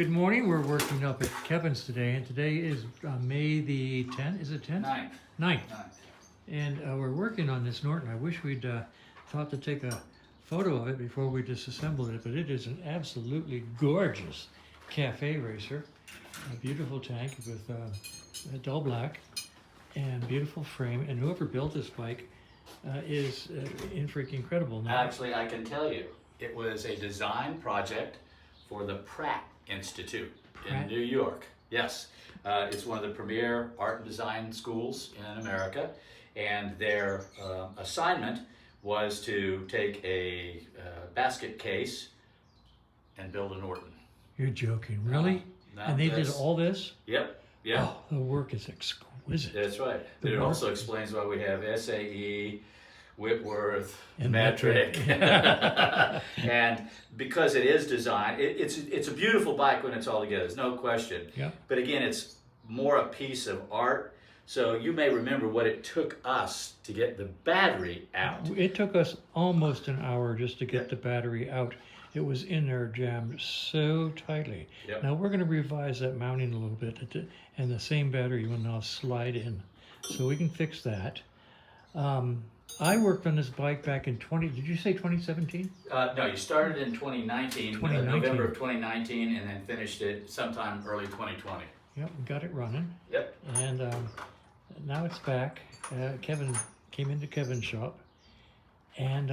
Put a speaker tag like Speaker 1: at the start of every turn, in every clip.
Speaker 1: Good morning. We're working up at Kevin's today, and today is May the 10th. Is it 10th?
Speaker 2: 9th.
Speaker 1: 9th. And we're working on this Norton. I wish we'd thought to take a photo of it before we disassembled it, but it is an absolutely gorgeous cafe racer. A beautiful tank with a dull black and beautiful frame. And whoever built this bike is freaking incredible. Now.
Speaker 2: Actually, I can tell you, it was a design project for the Pratt Institute in New York. Yes, it's one of the premier art and design schools in America, and their assignment was to take a basket case and build a Norton.
Speaker 1: You're joking, really? And they did all this?
Speaker 2: Yep. Yeah.
Speaker 1: Oh, the work is exquisite.
Speaker 2: That's right. But it also explains why we have SAE, Whitworth,
Speaker 1: and
Speaker 2: metric. And because it is designed, it's a beautiful bike when it's all together, there's no question.
Speaker 1: Yeah.
Speaker 2: But again, it's more a piece of art. So you may remember what it took us to get the battery out.
Speaker 1: It took us almost an hour just to get the battery out. It was in there jammed so tightly.
Speaker 2: Yep.
Speaker 1: Now we're going to revise that mounting a little bit, and the same battery will now slide in. So we can fix that. I worked on this bike back in did you say 2017?
Speaker 2: No, you started in 2019,
Speaker 1: 2019.
Speaker 2: November of 2019, and then finished it sometime early 2020.
Speaker 1: Yep, we got it running.
Speaker 2: Yep.
Speaker 1: And now it's back. Kevin came into Kevin's shop, and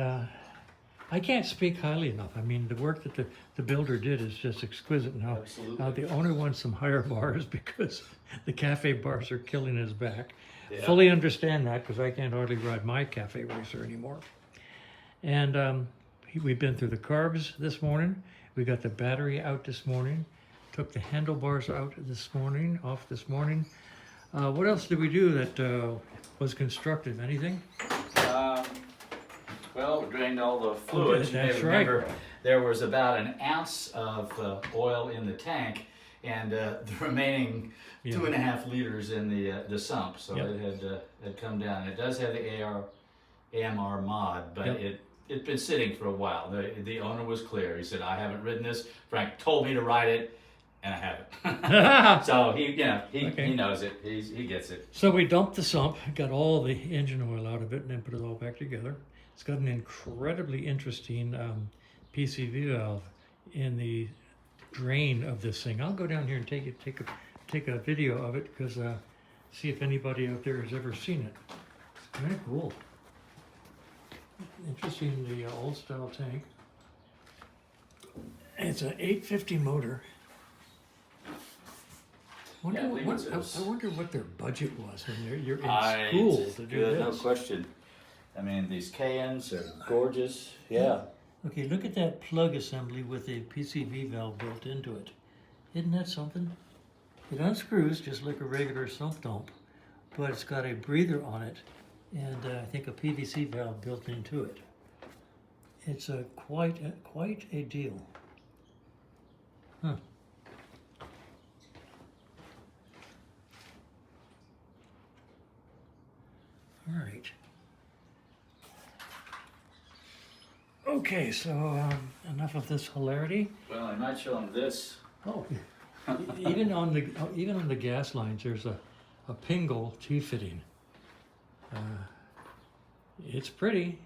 Speaker 1: I can't speak highly enough. I mean, the work that the builder did is just exquisite. Now the owner wants some higher bars because the cafe bars are killing his back. Yeah. Fully understand that because I can't hardly ride my cafe racer anymore. And we've been through the carbs this morning. We got the battery out this morning. Took the handlebars out off this morning. What else did we do that was constructive? Anything?
Speaker 2: Well, we drained all the fluids.
Speaker 1: That's
Speaker 2: you may remember
Speaker 1: right.
Speaker 2: There was about an ounce of oil in the tank, and the remaining 2.5 liters in the sump. So it had come down. It does have the AMR mod, but it'd been sitting for a while. The owner was clear. He said, "I haven't ridden this. Frank told me to ride it, and I haven't." So he knows it. He gets it.
Speaker 1: So we dumped the sump, got all the engine oil out of it, and then put it all back together. It's got an incredibly interesting PCV valve in the drain of this thing. I'll go down here and take a video of it because see if anybody out there has ever seen it. It's kind of cool. Interesting, the old style tank. It's an 850 motor. I wonder what their budget was when you're in school to do this.
Speaker 2: No question. I mean, these Cayennes are gorgeous. Yeah.
Speaker 1: Okay, look at that plug assembly with a PCV valve built into it. Isn't that something? It unscrews just like a regular sump dump, but it's got a breather on it and I think a PVC valve built into it. It's quite a deal. Huh. All right. Okay, so enough of this hilarity.
Speaker 2: Well, I might show them this.
Speaker 1: Oh, even on the gas lines, there's a pingle T-fitting. It's pretty.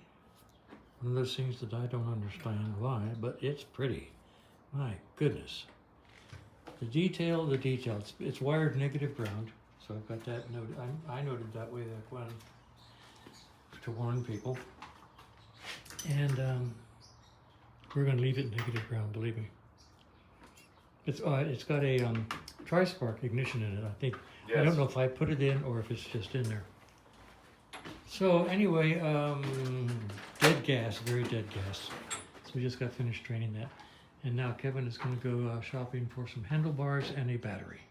Speaker 1: One of those things that I don't understand why, but it's pretty. My goodness. The detail. It's wired negative ground, so I've got that noted. I noted that way back when to warn people. And we're going to leave it negative ground, believe me. It's got a tri-spark ignition in it, I think. Yes. I don't know if I put it in or if it's just in there. So anyway, dead gas, very dead gas. So we just got finished training that. And now Kevin is going to go shopping for some handlebars and a battery.